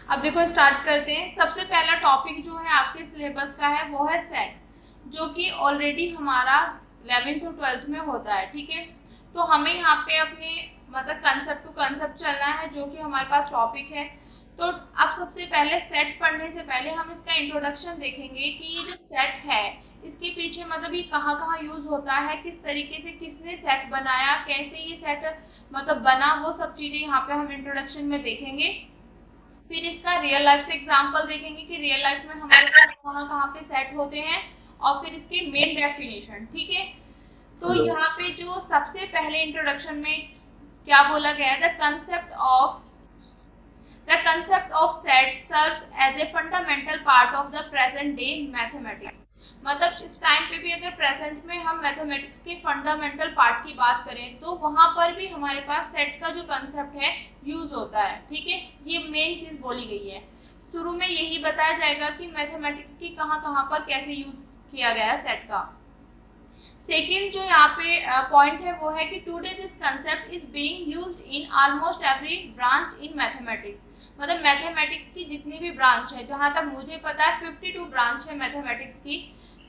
अब देखो स्टार्ट करते हैं। सबसे पहला टॉपिक जो है आपके सिलेबस का है वो है सेट, जो कि ऑलरेडी हमारा 11th और 12th में होता है। ठीक है, तो हमें यहाँ पे अपने मतलब कंसेप्ट टू कंसेप्ट चलना है, जो कि हमारे पास टॉपिक है। तो अब सबसे पहले सेट पढ़ने से पहले हम इसका इंट्रोडक्शन देखेंगे कि ये जो सेट है इसके पीछे मतलब ये कहाँ कहाँ यूज होता है, किस तरीके से किसने सेट बनाया, कैसे ये सेट मतलब बना, वो सब चीजें यहाँ पे हम इंट्रोडक्शन में देखेंगे। फिर इसका रियल लाइफ से एग्जांपल देखेंगे कि रियल लाइफ में हमारे पास कहाँ कहाँ पे सेट होते हैं, और फिर इसके मेन डेफिनेशन। ठीक है, तो यहाँ पे जो सबसे पहले इंट्रोडक्शन में क्या बोला गया है, the concept of set serves as a fundamental part of the present day mathematics. मतलब इस टाइम पे भी अगर प्रेजेंट में हम मैथमेटिक्स के फंडामेंटल पार्ट की बात करें तो वहां पर भी हमारे पास सेट का जो कंसेप्ट है यूज होता है। ठीक है, ये मेन चीज बोली गई है। शुरू में यही बताया जाएगा कि मैथमेटिक्स की कहाँ कहाँ पर कैसे यूज किया गया है सेट का। सेकेंड जो यहाँ पे पॉइंट है वो है कि today this concept is being used in almost every branch in mathematics. मतलब मैथमेटिक्स की जितनी भी ब्रांच है, जहां तक मुझे पता है 52 ब्रांच है मैथमेटिक्स की,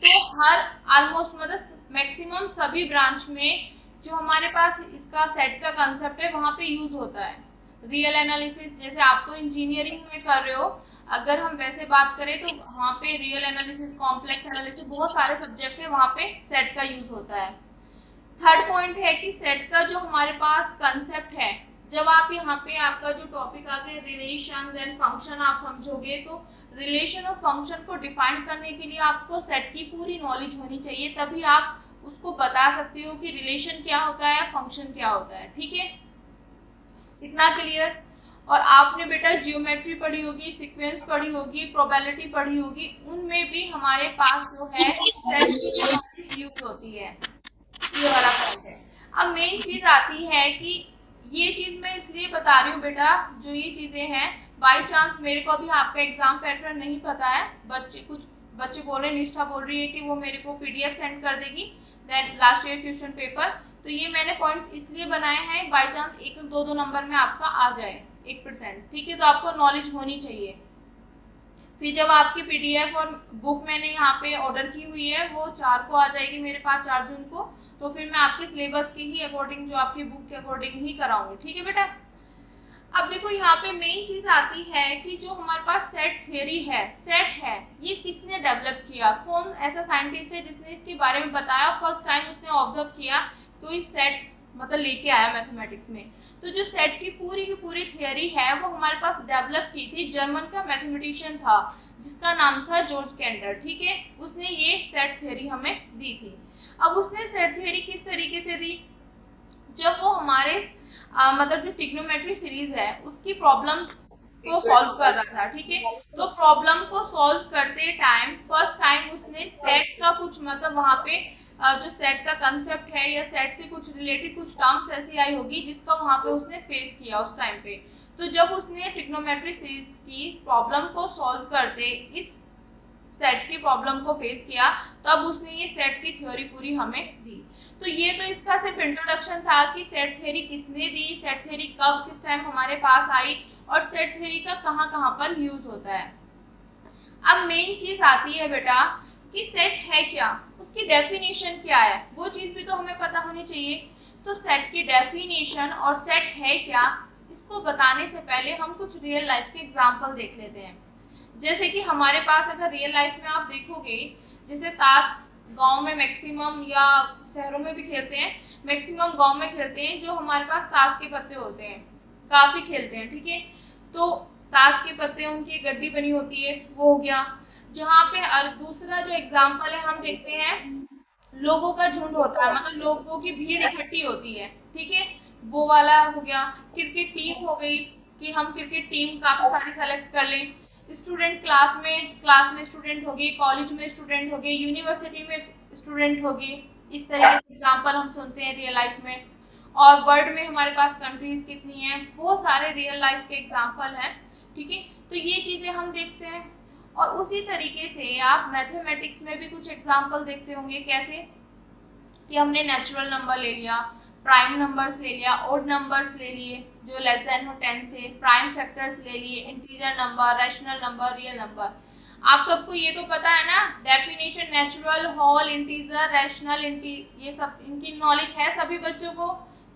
तो हर ऑलमोस्ट मतलब मैक्सिमम सभी ब्रांच में जो हमारे पास इसका सेट का कंसेप्ट है वहां पे यूज होता है। रियल एनालिसिस जैसे आप तो इंजीनियरिंग में कर रहे हो, अगर हम वैसे बात करें तो वहाँ पे रियल एनालिसिस, कॉम्प्लेक्स एनालिसिस, बहुत सारे सब्जेक्ट है वहाँ पे सेट का यूज होता है। थर्ड पॉइंट है कि सेट का जो हमारे पास कंसेप्ट है, जब आप यहाँ पे आपका जो टॉपिक आगे रिलेशन देन फंक्शन आप समझोगे, तो रिलेशन और फंक्शन को डिफाइन करने के लिए आपको सेट की पूरी नॉलेज होनी चाहिए, तभी आप उसको बता सकते हो कि रिलेशन क्या होता है, फंक्शन क्या होता है। ठीक है, इतना क्लियर। और आपने बेटा जियोमेट्री पढ़ी होगी, सीक्वेंस पढ़ी होगी, प्रोबेबिलिटी पढ़ी होगी, उनमें भी हमारे पास जो है सेट की यूज होती है। ये वाला पॉइंट है। अब मेन चीज आती है कि ये चीज मैं इसलिए बता रही हूँ बेटा, जो ये चीजें हैं बाय चांस मेरे को अभी आपका एग्जाम पैटर्न नहीं पता है, कुछ बच्चे बोल रहे हैं, निष्ठा बोल रही है कि वो मेरे को पीडीएफ सेंड कर देगी then last year question paper. तो ये मैंने पॉइंट्स इसलिए बनाए हैं बाय चांस एक दो दो नंबर में आपका आ जाए 1%। ठीक है, तो आपको नॉलेज होनी चाहिए। फिर जब आपकी पीडीएफ और बुक मैंने यहाँ पे ऑर्डर की हुई है वो 4 को आ जाएगी मेरे पास, 4 जून को, तो फिर मैं आपके सिलेबस के ही अकॉर्डिंग, जो आपकी बुक के अकॉर्डिंग ही कराऊंगी। ठीक है बेटा। अब देखो यहाँ पे मेन चीज आती है कि जो हमारे पास सेट थ्योरी है, सेट है, ये किसने डेवलप किया, कौन ऐसा साइंटिस्ट है जिसने इसके बारे में बताया, फर्स्ट टाइम उसने ऑब्जर्व किया, कोई सेट मतलब लेके आया मैथमेटिक्स में। तो जो सेट की पूरी थ्योरी है वो हमारे पास डेवलप की थी, जर्मन का मैथमेटिशियन था जिसका नाम था जॉर्ज कैंडर। ठीक है, उसने ये सेट थ्योरी हमें दी थी। अब उसने सेट थ्योरी किस तरीके से दी, जब वो हमारे मतलब जो ट्रिग्नोमेट्री सीरीज है उसकी प्रॉब्लम्स को सॉल्व कर रहा था। ठीक है, तो प्रॉब्लम को सॉल्व करते टाइम फर्स्ट टाइम उसने सेट का कुछ मतलब वहां पे जो सेट का कंसेप्ट है या सेट से कुछ रिलेटेड कुछ टर्म्स ऐसी आई होगी जिसका वहां पे उसने फेस किया उस टाइम पे। तो जब उसने ट्रिग्नोमेट्री सीरीज की प्रॉब्लम को सॉल्व करते इस सेट की प्रॉब्लम को फेस किया, तब उसने ये सेट की थ्योरी पूरी हमें दी। तो ये तो इसका सिर्फ इंट्रोडक्शन था कि सेट थ्योरी किसने दी, सेट थ्योरी कब किस टाइम हमारे पास आई, और सेट थ्योरी का कहाँ कहाँ पर यूज होता है। अब मेन चीज आती है बेटा कि सेट है क्या, उसकी डेफिनेशन क्या है, वो चीज भी तो हमें पता होनी चाहिए। तो सेट की डेफिनेशन और सेट है क्या, इसको बताने से पहले हम कुछ रियल लाइफ के एग्जाम्पल देख लेते हैं। जैसे कि हमारे पास अगर रियल लाइफ में आप देखोगे, जैसे ताश गांव में मैक्सिमम या शहरों में भी खेलते हैं, मैक्सिमम गांव में खेलते हैं, जो हमारे पास ताश के पत्ते होते हैं काफी खेलते हैं। ठीक है, तो ताश के पत्ते उनकी गड्डी बनी होती है, वो हो गया। जहाँ पे दूसरा जो एग्जाम्पल है हम देखते हैं, लोगों का झुंड होता है, मतलब लोगों की भीड़ इकट्ठी होती है। ठीक है, वो वाला हो गया। क्रिकेट टीम हो गई कि हम क्रिकेट टीम काफी सारी सेलेक्ट कर लें। स्टूडेंट क्लास में स्टूडेंट हो गए, कॉलेज में स्टूडेंट हो गए, यूनिवर्सिटी में स्टूडेंट हो गए। इस तरीके के एग्जाम्पल हम सुनते हैं रियल लाइफ में। और वर्ल्ड में हमारे पास कंट्रीज कितनी हैं, बहुत सारे रियल लाइफ के एग्जाम्पल हैं। ठीक है, तो ये चीजें हम देखते हैं। और उसी तरीके से आप मैथमेटिक्स में भी कुछ एग्जाम्पल देखते होंगे, कैसे कि हमने नेचुरल नंबर ले लिया, प्राइम नंबर्स ले लिया, ओड नंबर्स ले लिए जो लेस देन हो 10 से, प्राइम फैक्टर्स ले लिए, integer number, rational number, real number. आप सबको ये तो पता है ना definition, natural, whole, integer, rational, ये सब इनकी नॉलेज है सभी बच्चों को?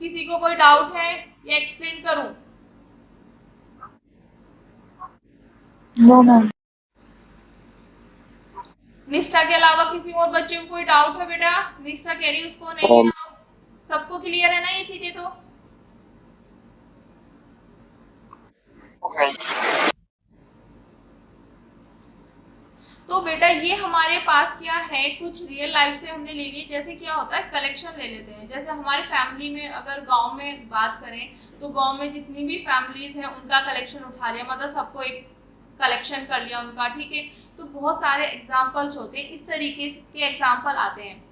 किसी को कोई डाउट है या एक्सप्लेन करूं? No ma'am. निष्ठा के अलावा किसी और बच्चे को कोई डाउट है बेटा? निष्ठा कह रही उसको नहीं है। सबको क्लियर है ना ये चीजें? तो बेटा ये हमारे पास क्या है, कुछ रियल लाइफ से हमने ले लिए। जैसे क्या होता है, कलेक्शन ले लेते हैं। जैसे हमारी फैमिली में अगर गांव में बात करें तो गांव में जितनी भी फैमिलीज हैं उनका कलेक्शन उठा लिया, मतलब सबको एक कलेक्शन कर लिया उनका, ठीक है। तो बहुत सारे एग्जाम्पल्स होते हैं, इस तरीके के एग्जाम्पल आते हैं।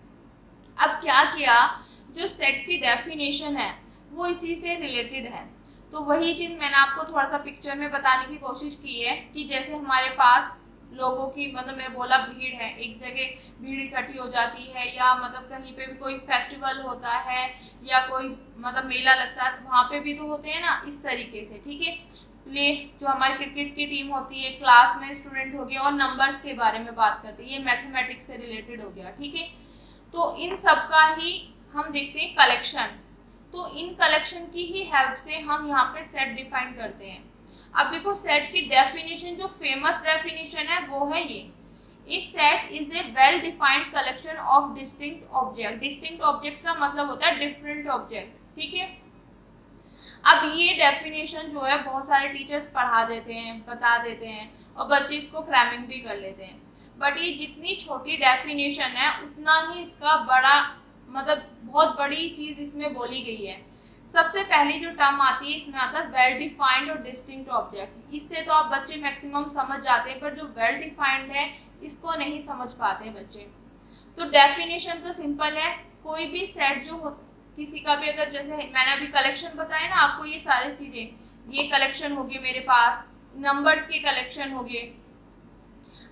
अब क्या किया, जो सेट की डेफिनेशन है वो इसी से रिलेटेड है। तो वही चीज़ मैंने आपको थोड़ा सा पिक्चर में बताने की कोशिश की है कि जैसे हमारे पास लोगों की, मतलब मैं बोला भीड़ है, एक जगह भीड़ इकट्ठी हो जाती है, या मतलब कहीं पे भी कोई फेस्टिवल होता है या कोई मतलब मेला लगता है, तो वहाँ पे भी तो होते हैं ना, इस तरीके से, ठीक है। प्ले, जो हमारी क्रिकेट की टीम होती है, क्लास में स्टूडेंट हो गया, और नंबर्स के बारे में बात करते हैं, ये मैथमेटिक्स से रिलेटेड हो गया, ठीक है। तो इन सब का ही हम देखते हैं कलेक्शन। तो इन कलेक्शन की ही हेल्प से हम यहाँ पे सेट डिफाइन करते हैं। अब देखो सेट की डेफिनेशन, जो फेमस डेफिनेशन है वो है ये, a set is a well defined collection of distinct object. Distinct object का मतलब होता है डिफरेंट ऑब्जेक्ट, ठीक है। अब ये डेफिनेशन जो है बहुत सारे टीचर्स पढ़ा देते हैं, बता देते हैं, और बच्चे इसको क्रैमिंग भी कर लेते हैं। बट ये जितनी छोटी डेफिनेशन है उतना ही इसका बड़ा, मतलब बहुत बड़ी चीज़ इसमें बोली गई है। सबसे पहली जो टर्म आती है इसमें आता है वेल डिफाइंड और डिस्टिंक्ट ऑब्जेक्ट। इससे तो आप बच्चे मैक्सिमम समझ जाते हैं, पर जो वेल डिफाइंड है इसको नहीं समझ पाते बच्चे। तो डेफिनेशन तो सिंपल है, कोई भी सेट जो हो, किसी का भी, अगर जैसे मैंने अभी कलेक्शन बताया ना आपको, ये सारी चीज़ें, ये कलेक्शन हो गए मेरे पास, नंबर्स के कलेक्शन हो गए।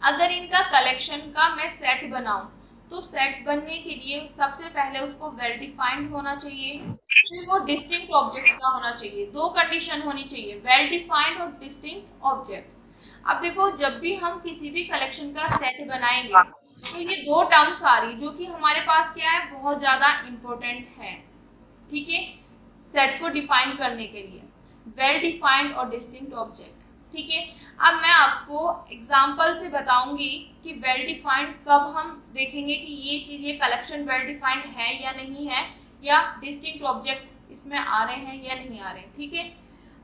अगर इनका कलेक्शन का मैं सेट बनाऊं तो सेट बनने के लिए सबसे पहले उसको वेल डिफाइंड होना चाहिए, फिर वो डिस्टिंक्ट ऑब्जेक्ट का होना चाहिए। दो कंडीशन होनी चाहिए, वेल डिफाइंड और डिस्टिंक्ट ऑब्जेक्ट। अब देखो जब भी हम किसी भी कलेक्शन का सेट बनाएंगे तो ये दो टर्म्स आ रही, जो कि हमारे पास क्या है, बहुत ज़्यादा इम्पोर्टेंट है, ठीक है, सेट को डिफाइन करने के लिए, वेल डिफाइंड और डिस्टिंक्ट ऑब्जेक्ट, ठीक है। अब मैं आपको एग्जाम्पल से बताऊंगी कि वेल डिफाइंड कब हम देखेंगे कि ये चीज़, ये कलेक्शन वेल डिफाइंड है या नहीं है, या डिस्टिंक्ट ऑब्जेक्ट इसमें आ रहे हैं या नहीं आ रहे हैं, ठीक है।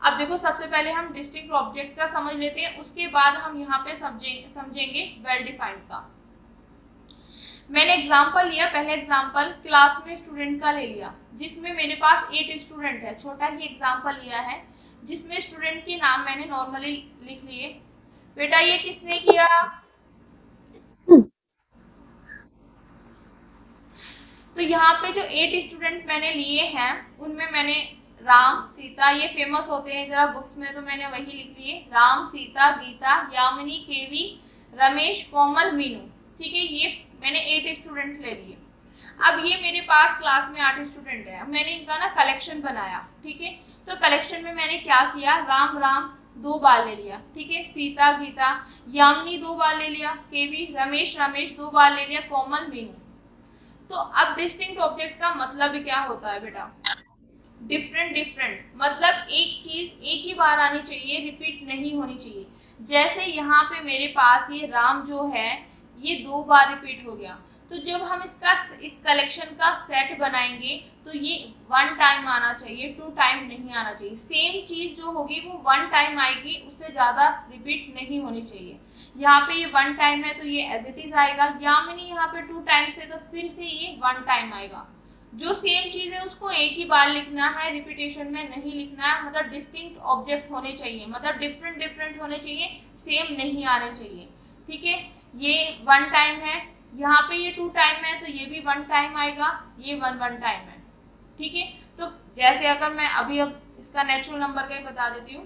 अब देखो सबसे पहले हम डिस्टिंक्ट ऑब्जेक्ट का समझ लेते हैं, उसके बाद हम यहाँ पे समझेंगे वेल डिफाइंड का। मैंने एग्जाम्पल लिया, पहले एग्जाम्पल क्लास में स्टूडेंट का ले लिया, जिसमें मेरे पास 8 स्टूडेंट है। छोटा ही एग्जाम्पल लिया है जिसमें स्टूडेंट के नाम मैंने नॉर्मली लिख लिए। बेटा ये किसने किया? तो यहाँ पे जो 8 स्टूडेंट मैंने लिए हैं उनमें मैंने राम, सीता, ये फेमस होते हैं जरा बुक्स में, तो मैंने वही लिख लिए, राम, सीता, गीता, यामिनी, केवी, रमेश, कोमल, मीनू, ठीक है। ये मैंने 8 स्टूडेंट ले लिए। अब ये मेरे पास क्लास में 8 स्टूडेंट है, मैंने इनका ना कलेक्शन बनाया, ठीक है। तो कलेक्शन में मैंने क्या किया, राम राम 2 बार ले लिया, ठीक है, सीता गीता, यामिनी 2 बार ले लिया, केवी रमेश रमेश 2 बार ले लिया, कोमल मीनू। तो अब डिस्टिंक्ट ऑब्जेक्ट का मतलब क्या होता है बेटा, डिफरेंट डिफरेंट, मतलब एक चीज एक ही बार आनी चाहिए, रिपीट नहीं होनी चाहिए। जैसे यहाँ पे मेरे पास ये राम जो है ये 2 बार रिपीट हो गया, तो जब हम इस कलेक्शन का सेट बनाएंगे तो ये 1 टाइम आना चाहिए, 2 टाइम नहीं आना चाहिए। सेम चीज जो होगी वो 1 टाइम आएगी, उससे ज्यादा रिपीट नहीं होनी चाहिए। यहाँ पे ये 1 टाइम है तो ये एज इट इज आएगा, यामिनी यहाँ पे 2 टाइम से, तो फिर से ये 1 टाइम आएगा। जो सेम चीज है उसको एक ही बार लिखना है, रिपीटेशन में नहीं लिखना है। मतलब डिस्टिंक्ट ऑब्जेक्ट होने चाहिए, मतलब डिफरेंट डिफरेंट होने चाहिए, सेम नहीं आने चाहिए, ठीक है। ये 1 टाइम है, यहाँ पे ये 2 टाइम है, तो ये भी 1 टाइम आएगा, ये 1 टाइम है, ठीक है। तो जैसे अगर मैं अभी अब इसका नेचुरल नंबर का ही बता देती हूँ,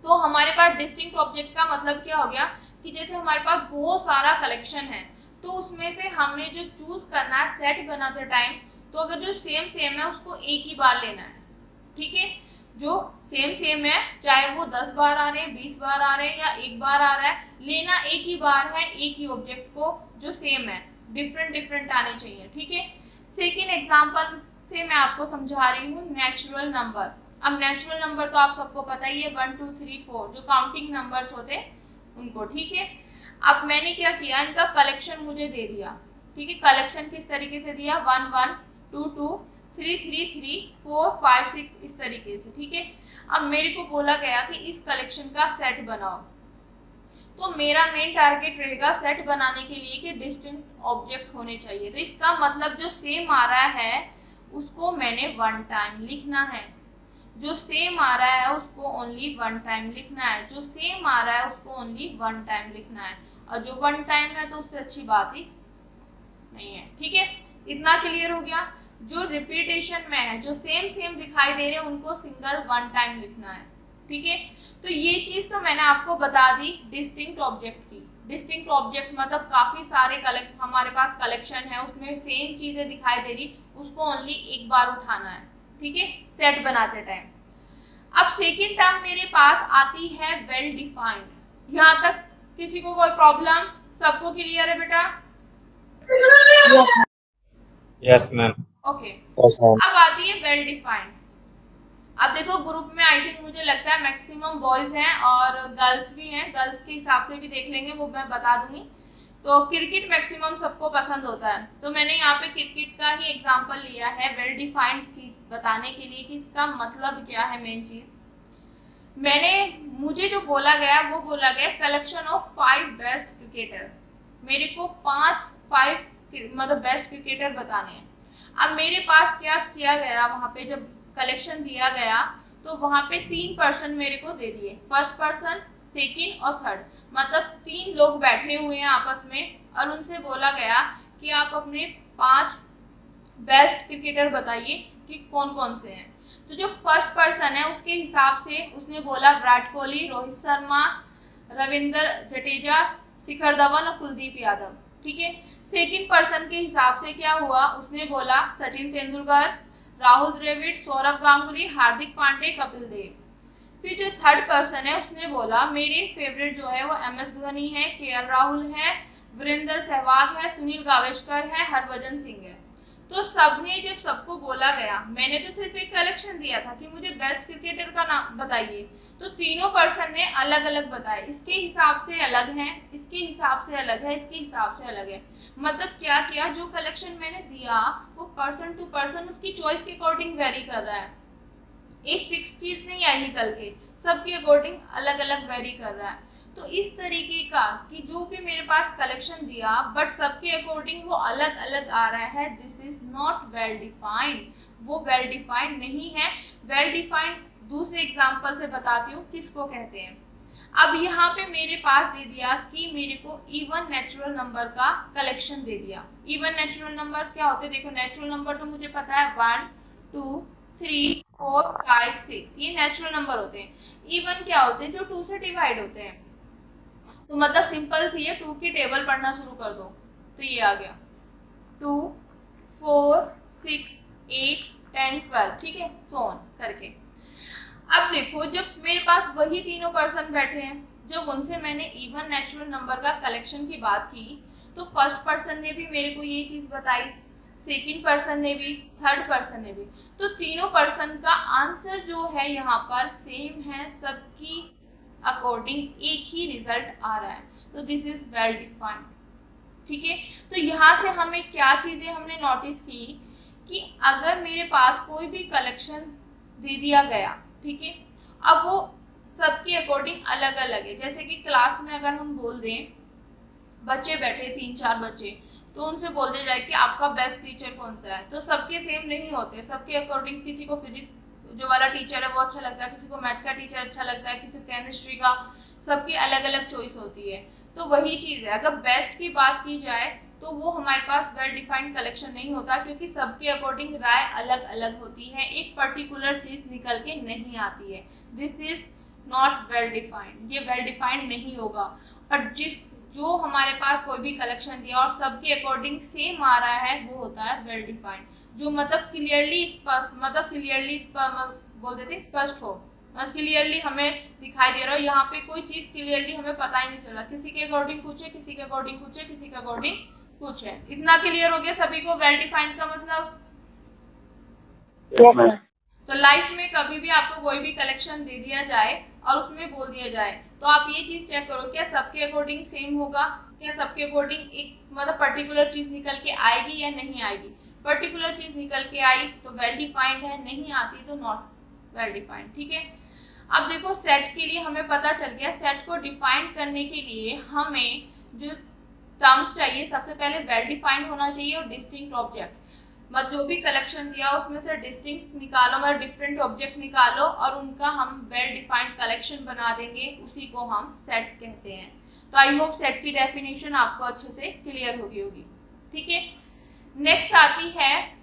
तो हमारे पास डिस्टिंक्ट ऑब्जेक्ट का मतलब क्या हो गया कि जैसे हमारे पास बहुत सारा कलेक्शन है, तो उसमें से हमने जो चूज करना है सेट बनाते टाइम, तो अगर जो सेम सेम है उसको एक ही बार लेना है, ठीक है। जो सेम सेम है चाहे वो 10 बार आ रहे हैं, 20 बार आ रहे हैं या एक बार आ रहा है, लेना एक ही बार है, एक ही ऑब्जेक्ट को जो सेम है, डिफरेंट डिफरेंट आने चाहिए, ठीक है। सेकेंड एग्जाम्पल से मैं आपको समझा रही हूँ नेचुरल नंबर। अब नेचुरल नंबर तो आप सबको पता ही है, 1 2 3 4 जो काउंटिंग नंबर्स होते हैं उनको, ठीक है। अब मैंने क्या किया, इनका कलेक्शन मुझे दे दिया, ठीक है। कलेक्शन किस तरीके से दिया, 1 1 2 2 3 3 3 4 5 6 इस तरीके से, ठीक है। अब मेरे को बोला गया कि इस कलेक्शन का सेट बनाओ, तो मेरा मेन टारगेट रहेगा सेट बनाने के लिए कि डिस्टिंक्ट ऑब्जेक्ट होने चाहिए। तो इसका मतलब जो सेम आ रहा है उसको मैंने 1 टाइम लिखना है, जो सेम आ रहा है उसको ओनली 1 टाइम लिखना है, जो सेम आ रहा है उसको ओनली 1 टाइम लिखना है, और जो 1 टाइम है तो उससे अच्छी बात ही नहीं है, ठीक है। इतना क्लियर हो गया। जो रिपीटेशन में है, जो सेम सेम दिखाई दे रहे हैं उनको सिंगल 1 टाइम लिखना है, ठीक है। तो ये चीज तो मैंने आपको बता दी डिस्टिंक्ट ऑब्जेक्ट की। डिस्टिंक्ट ऑब्जेक्ट मतलब काफी सारे हमारे पास कलेक्शन है, उसमें सेम चीजें दिखाई दे रही, उसको ओनली एक बार उठाना है, ठीक है, सेट बनाते टाइम। अब सेकेंड टर्म मेरे पास आती है वेल डिफाइंड। यहाँ तक किसी को कोई प्रॉब्लम, सबको क्लियर है बेटा? Yes ma'am. ओके, अब आती है वेल डिफाइंड। अब देखो ग्रुप में आई थिंक मुझे लगता है मैक्सिमम बॉयज हैं और गर्ल्स भी हैं, गर्ल्स के हिसाब से भी देख लेंगे, वो मैं बता दूंगी। तो क्रिकेट मैक्सिमम सबको पसंद होता है, तो मैंने यहाँ पे क्रिकेट का ही एग्जांपल लिया है वेल डिफाइंड चीज बताने के लिए कि इसका मतलब क्या है। मेन चीज मुझे जो बोला गया वो बोला गया कलेक्शन ऑफ 5 बेस्ट क्रिकेटर। मेरे को 5 मतलब बेस्ट क्रिकेटर बताने हैं। अब मेरे पास क्या किया गया, वहाँ पे जब कलेक्शन दिया गया तो वहाँ पे 3 पर्सन मेरे को दे दिए, फर्स्ट पर्सन, सेकंड और थर्ड, मतलब 3 लोग बैठे हुए हैं आपस में और उनसे बोला गया कि आप अपने 5 बेस्ट क्रिकेटर बताइए कि कौन कौन से हैं। तो जो फर्स्ट पर्सन है उसके हिसाब से उसने बोला विराट कोहली, रोहित शर्मा, रविंद्र जडेजा, शिखर धवन और कुलदीप यादव, ठीक है। सेकंड पर्सन के हिसाब से क्या हुआ, उसने बोला सचिन तेंदुलकर, राहुल द्रविड़, सौरव गांगुली, हार्दिक पांडे, कपिल देव। फिर जो थर्ड पर्सन है उसने बोला मेरे फेवरेट जो है वो MS धोनी है, KL राहुल है, वीरेंद्र सहवाग है, सुनील गावस्कर है, हरभजन सिंह है। तो सबने जब सबको बोला गया, मैंने तो सिर्फ एक कलेक्शन दिया था कि मुझे बेस्ट क्रिकेटर का नाम बताइए, तो तीनों पर्सन ने अलग अलग बताए, इसके हिसाब से अलग है, इसके हिसाब से अलग है, इसके हिसाब से अलग है। मतलब क्या किया, जो कलेक्शन मैंने दिया वो पर्सन टू पर्सन उसकी चॉइस के अकॉर्डिंग वेरी कर रहा है, एक फिक्स चीज नहीं आई निकल के, सबके अकॉर्डिंग अलग अलग वेरी कर रहा है। तो इस तरीके का कि जो भी मेरे पास कलेक्शन दिया बट सबके अकॉर्डिंग वो अलग अलग आ रहा है, this is not well defined, वो वेल डिफाइंड नहीं है। वेल डिफाइंड दूसरे एग्जांपल से बताती हूँ किसको कहते हैं। अब यहाँ पे मेरे पास दे दिया कि मेरे को इवन नेचुरल नंबर का कलेक्शन दे दिया। इवन नेचुरल नंबर क्या होते हैं, देखो नेचुरल नंबर तो मुझे पता है 1 2 3 4 5 6 ये नेचुरल नंबर होते हैं। इवन क्या होते हैं, जो 2 से डिवाइड होते हैं। तो मतलब सिंपल सी है, 2 की टेबल पढ़ना शुरू कर दो तो ये आ गया 2 4 6 8 10 12, ठीक है, सो ऑन करके। अब देखो जब मेरे पास वही तीनों पर्सन बैठे हैं, जब उनसे मैंने इवन नेचुरल नंबर का कलेक्शन की बात की तो फर्स्ट पर्सन ने भी मेरे को ये चीज़ बताई, सेकंड पर्सन ने भी, थर्ड पर्सन ने भी, तो तीनों पर्सन का आंसर जो है यहाँ पर सेम है, सबकी अकॉर्डिंग एक ही रिजल्ट आ रहा है। तो दिस इज वेल डिफाइंड, ठीक है। तो यहाँ से हमें क्या चीज़ें हमने नोटिस की कि अगर मेरे पास कोई भी कलेक्शन दे दिया गया, ठीक है, अब वो सबके अकॉर्डिंग अलग अलग है। जैसे कि क्लास में अगर हम बोल दें, बच्चे बैठे 3-4 बच्चे, तो उनसे बोल दिया जाए कि आपका बेस्ट टीचर कौन सा है, तो सबके सेम नहीं होते, सबके अकॉर्डिंग किसी को फिजिक्स जो वाला टीचर है वो अच्छा लगता है, किसी को मैथ का टीचर अच्छा लगता है, किसी केमिस्ट्री का, सबकी अलग अलग चॉइस होती है। तो वही चीज़ है, अगर बेस्ट की बात की जाए तो वो हमारे पास वेल डिफाइंड कलेक्शन नहीं होता, क्योंकि सबके अकॉर्डिंग राय अलग अलग होती है, एक पर्टिकुलर चीज़ निकल के नहीं आती है। This is not well defined, ये वेल डिफाइंड नहीं होगा। और जो हमारे पास कोई भी कलेक्शन दिया और सबके अकॉर्डिंग सेम आ रहा है वो होता है वेल डिफाइंड। जो मतलब क्लियरली स्पष्ट, मतलब क्लियरली बोल देते हैं स्पष्ट हो, मतलब क्लियरली हमें दिखाई दे रहा हो, यहाँ पे कोई चीज क्लियरली हमें पता ही नहीं चला, किसी के अकॉर्डिंग कुछ है, किसी के अकॉर्डिंग कुछ है, किसी के अकॉर्डिंग कुछ है। इतना क्लियर हो गया सभी को वेल डिफाइंड का मतलब? Yes, ma'am. तो लाइफ में कभी भी आपको कोई भी कलेक्शन दे दिया जाए और उसमें बोल दिया जाए तो आप ये चीज चेक करो क्या सबके अकॉर्डिंग सेम होगा, क्या सबके अकॉर्डिंग एक मतलब पर्टिकुलर चीज निकल के आएगी या नहीं आएगी। पर्टिकुलर चीज निकल के आई तो वेल डिफाइंड है, नहीं आती तो नॉट वेल डिफाइंड। ठीक है, अब देखो सेट के लिए हमें पता चल गया, सेट को डिफाइन करने के लिए हमें जो टर्म्स चाहिए, सबसे पहले वेल डिफाइंड होना चाहिए और डिस्टिंक्ट ऑब्जेक्ट। मतलब जो भी कलेक्शन दिया उसमें से डिस्टिंक्ट निकालो, मतलब डिफरेंट ऑब्जेक्ट निकालो और उनका हम वेल डिफाइंड कलेक्शन बना देंगे, उसी को हम सेट कहते हैं। तो आई होप सेट की डेफिनेशन आपको अच्छे से क्लियर होगी। ठीक है, नेक्स्ट आती है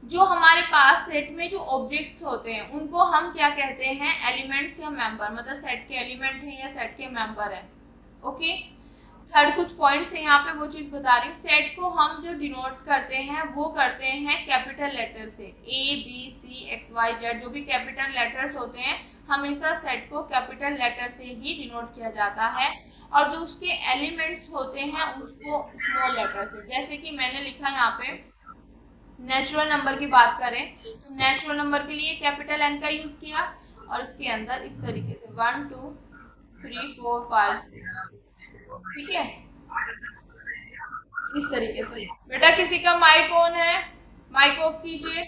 जो हमारे पास सेट में जो ऑब्जेक्ट्स होते हैं उनको हम क्या कहते हैं, एलिमेंट्स या मेंबर, मतलब सेट के एलिमेंट हैं या सेट के मेंबर हैं। ओके, थर्ड कुछ पॉइंट्स है यहाँ पे, वो चीज बता रही हूँ। सेट को हम जो डिनोट करते हैं वो करते हैं कैपिटल लेटर से, A B C X Y Z, जो भी कैपिटल लेटर्स होते हैं हमेशा सेट को कैपिटल लेटर से ही डिनोट किया जाता है, और जो उसके एलिमेंट्स होते हैं उसको स्मॉल लेटर से। जैसे कि मैंने लिखा यहाँ पे नेचुरल नंबर की बात करें तो नेचुरल नंबर के लिए कैपिटल एन का यूज किया और इसके अंदर इस तरीके से 1 2 3 4 5 6। ठीक है, इस तरीके से। बेटा किसी का माइक ऑन है, माइक ऑफ कीजिए।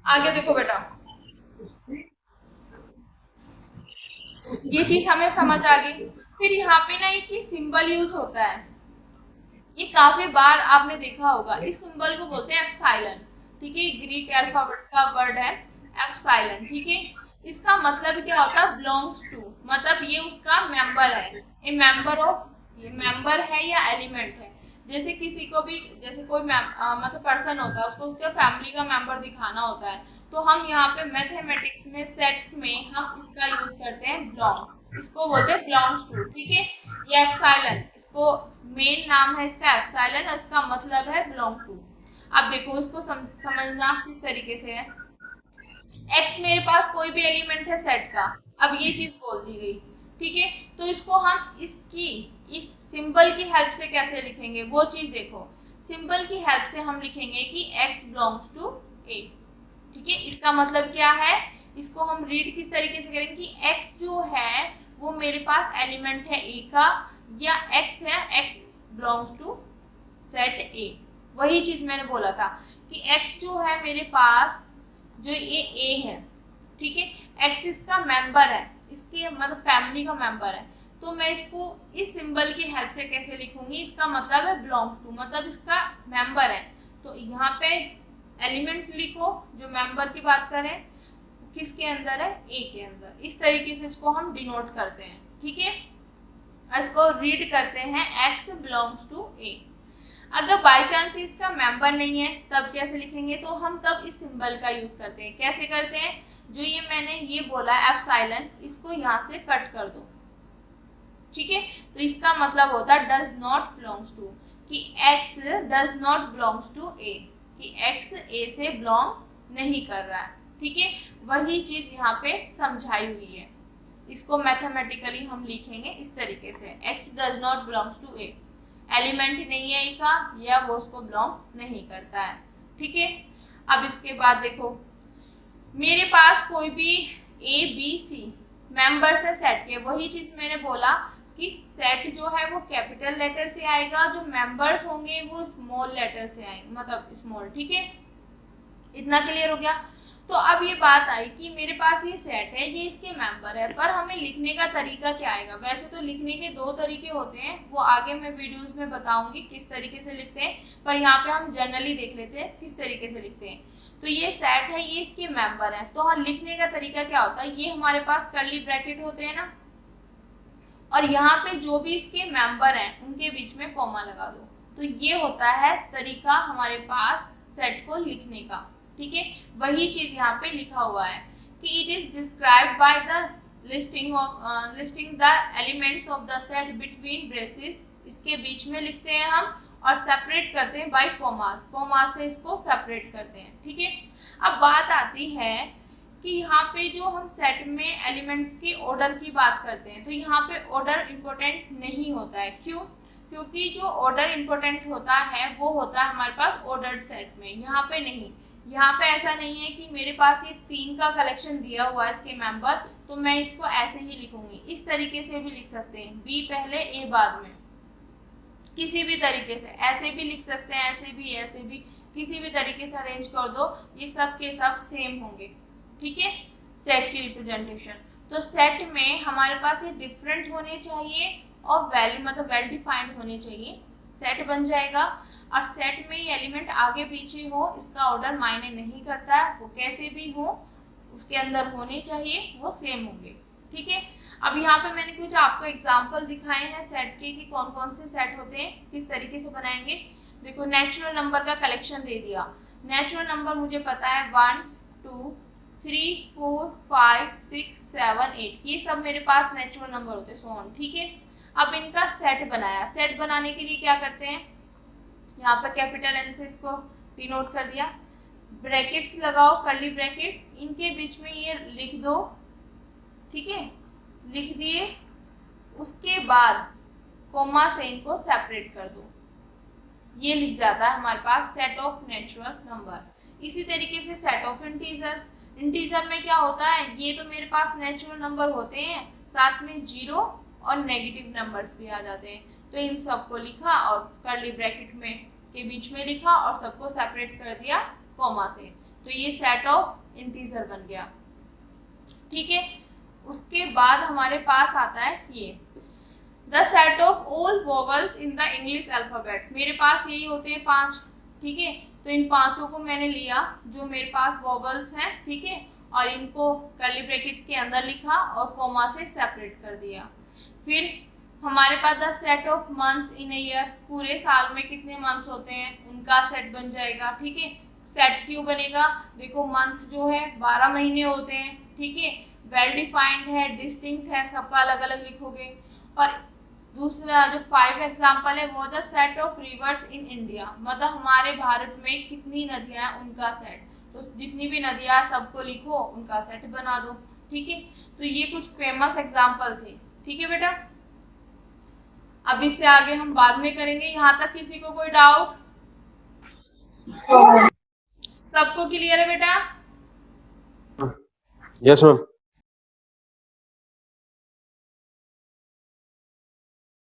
आगे देखो बेटा, ये चीज हमें समझ आ गई। फिर यहाँ पे ना एक सिंबल यूज होता है, ये काफी बार आपने देखा होगा, इस सिंबल को बोलते हैं एप्सिलॉन। ठीक है, ग्रीक अल्फाबेट का वर्ड है एप्सिलॉन। ठीक है, इसका मतलब क्या होता है, बिलोंग्स टू, मतलब ये उसका मेंबर है, ए मेंबर ऑफ, ये मेंबर है या एलिमेंट है। जैसे किसी को भी, जैसे कोई मतलब पर्सन होता है, उसको उसके फैमिली का मेंबर दिखाना होता है, तो हम यहाँ पे मैथमेटिक्स में सेट में हम इसका यूज करते हैं बिलोंग, इसको बोलते हैं बिलोंग्स टू। ठीक है, ये एप्सिलॉन, इसको मेन नाम है इसका एप्सिलॉन और इसका मतलब है बिलोंग टू। अब देखो इसको समझना किस तरीके से है। एक्स मेरे पास कोई भी एलिमेंट है सेट का, अब ये चीज बोल दी गई। ठीक है, तो इसको हम इस सिंबल की हेल्प से कैसे लिखेंगे वो चीज देखो। सिंबल की हेल्प से हम लिखेंगे कि x बिलोंग्स टू a। ठीक है, इसका मतलब क्या है, इसको हम रीड किस तरीके से करेंगे कि x जो है वो मेरे पास एलिमेंट है a का, या x है, x belongs to set a। वही चीज मैंने बोला था कि x जो है मेरे पास, जो ये a है, ठीक है, x इसका मेंबर है, इसके मतलब फैमिली का मेंबर है, तो मैं इसको इस सिंबल की हेल्प से कैसे लिखूंगी, इसका मतलब है बिलोंग्स टू, मतलब इसका मेंबर है। तो यहाँ पे एलिमेंट लिखो, जो मेंबर की बात करें किसके अंदर है, ए के अंदर। इस तरीके से इसको हम डिनोट करते हैं। ठीक है, इसको रीड करते हैं x बिलोंग्स टू a। अगर बाई चांस इसका मेंबर नहीं है तब कैसे लिखेंगे, तो हम तब इस सिंबल का यूज करते हैं। कैसे करते हैं, जो ये मैंने ये बोला एप्सिलॉन, इसको यहाँ से कट कर दो। ठीक है, तो इसका मतलब होता है डज नॉट बिलोंग्स टू, कि x does not belongs to a, कि x a से बिलोंग नहीं कर रहा है। ठीक है, वही चीज यहाँ पे समझाई हुई है। इसको मैथमेटिकली हम लिखेंगे इस तरीके से, x does not belongs to a, element नहीं है ए का, या वो उसको बिलोंग नहीं करता है। ठीक है, अब इसके बाद देखो मेरे पास कोई भी ए बी सी मेंबर्स है सेट के, वही चीज मैंने बोला कि सेट जो है वो कैपिटल लेटर से आएगा, जो मेंबर्स होंगे वो स्मॉल लेटर से आएंगे, मतलब स्मॉल। ठीक है, इतना क्लियर हो गया। तो अब ये बात आई कि मेरे पास ये सेट है, ये इसके मेंबर है, पर हमें लिखने का तरीका क्या आएगा। वैसे तो लिखने के दो तरीके होते हैं, वो आगे मैं वीडियोस में बताऊंगी किस तरीके से लिखते हैं, पर यहाँ पे हम जनरली देख लेते हैं किस तरीके से लिखते हैं। तो ये सेट है, ये इसके मेंबर है, तो हाँ लिखने का तरीका क्या होता है, ये हमारे पास कर्ली ब्रैकेट होते हैं ना, और यहाँ पे जो भी इसके मेंबर हैं उनके बीच में कॉमा लगा दो। तो ये होता है तरीका हमारे पास सेट को लिखने का। ठीक है, वही चीज यहाँ पे लिखा हुआ है कि it is described by the listing the elements of the set between braces, इसके बीच में लिखते हैं हम और सेपरेट करते हैं बाय कॉमास, कॉमास से इसको सेपरेट करते हैं। ठीक है, अब बात आती है कि यहाँ पे जो हम सेट में एलिमेंट्स के ऑर्डर की बात करते हैं तो यहाँ पे ऑर्डर इम्पोर्टेंट नहीं होता है। क्यों? क्योंकि जो ऑर्डर इम्पोर्टेंट होता है वो होता है हमारे पास ऑर्डर्ड सेट में, यहाँ पे नहीं। यहाँ पे ऐसा नहीं है कि मेरे पास ये 3 का कलेक्शन दिया हुआ है इसके मेंबर, तो मैं इसको ऐसे ही लिखूंगी। इस तरीके से भी लिख सकते हैं, बी पहले ए बाद में, किसी भी तरीके से ऐसे भी लिख सकते हैं, ऐसे भी किसी भी तरीके से अरेंज कर दो, ये सब के सब सेम होंगे। ठीक है, सेट की रिप्रेजेंटेशन। तो सेट में हमारे पास ये डिफरेंट होने चाहिए और वैल्यू मतलब वेल डिफाइंड होने चाहिए, सेट बन जाएगा। और सेट में ये एलिमेंट आगे पीछे हो इसका ऑर्डर मायने नहीं करता है, वो कैसे भी हो उसके अंदर होने चाहिए, वो सेम होंगे। ठीक है, अब यहाँ पे मैंने कुछ आपको एग्जाम्पल दिखाए हैं सेट के कि कौन कौन से सेट होते हैं, किस तरीके से बनाएंगे। देखो, नेचुरल नंबर का कलेक्शन दे दिया। नेचुरल नंबर मुझे पता है 1 2 3 4 5 6 7 8, ये सब मेरे पास नेचुरल नंबर होते हैं, सो ऑन। ठीक है, अब इनका सेट बनाया। सेट बनाने के लिए क्या करते हैं, यहाँ पर कैपिटल एन से इसको डिनोट कर दिया, ब्रैकेट्स लगाओ, कर्ली ब्रैकेट्स, इनके बीच में ये लिख दो। ठीक है, लिख दिए, उसके बाद कोमा से इनको सेपरेट कर दो, ये लिख जाता है हमारे पास सेट ऑफ नेचुरल नंबर। इसी तरीके से सेट ऑफ इंटीजर, इंटीजर में क्या होता है, ये तो मेरे पास नेचुरल नंबर होते हैं, साथ में जीरो और नेगेटिव नंबर्स भी आ जाते हैं, तो इन सबको लिखा और कर्ली ब्रैकेट में के बीच में लिखा और सबको सेपरेट कर दिया कॉमा से, तो ये सेट ऑफ इंटीजर बन गया। ठीक है, उसके बाद हमारे पास आता है ये the set of all vowels in the English alphabet. मेरे पास यही होते हैं 5। ठीक है, तो इन पांचों को मैंने लिया जो मेरे पास वोवल्स हैं। ठीक है, और इनको कर्ली ब्रैकेट्स के अंदर लिखा और कॉमा से सेपरेट कर दिया। फिर हमारे पास the set of months in a year, पूरे साल में कितने मंथ्स होते हैं उनका सेट बन जाएगा। ठीक है, सेट क्यों बनेगा, देखो मंथ्स जो है 12 महीने होते हैं। ठीक है, वेल डिफाइंड है, डिस्टिंक्ट है, सबका अलग अलग लिखोगे। और दूसरा जो 5 एग्जाम्पल है वो the set of reverse in India, मतलब हमारे भारत में कितनी नदियां हैं उनका सेट, तो जितनी भी नदियां सबको लिखो, उनका सेट बना दो। ठीक है, तो ये कुछ फेमस एग्जाम्पल थे। ठीक है बेटा, अब इससे आगे हम बाद में करेंगे। यहाँ तक किसी को कोई डाउट? सबको क्लियर है बेटा? Yes ma'am.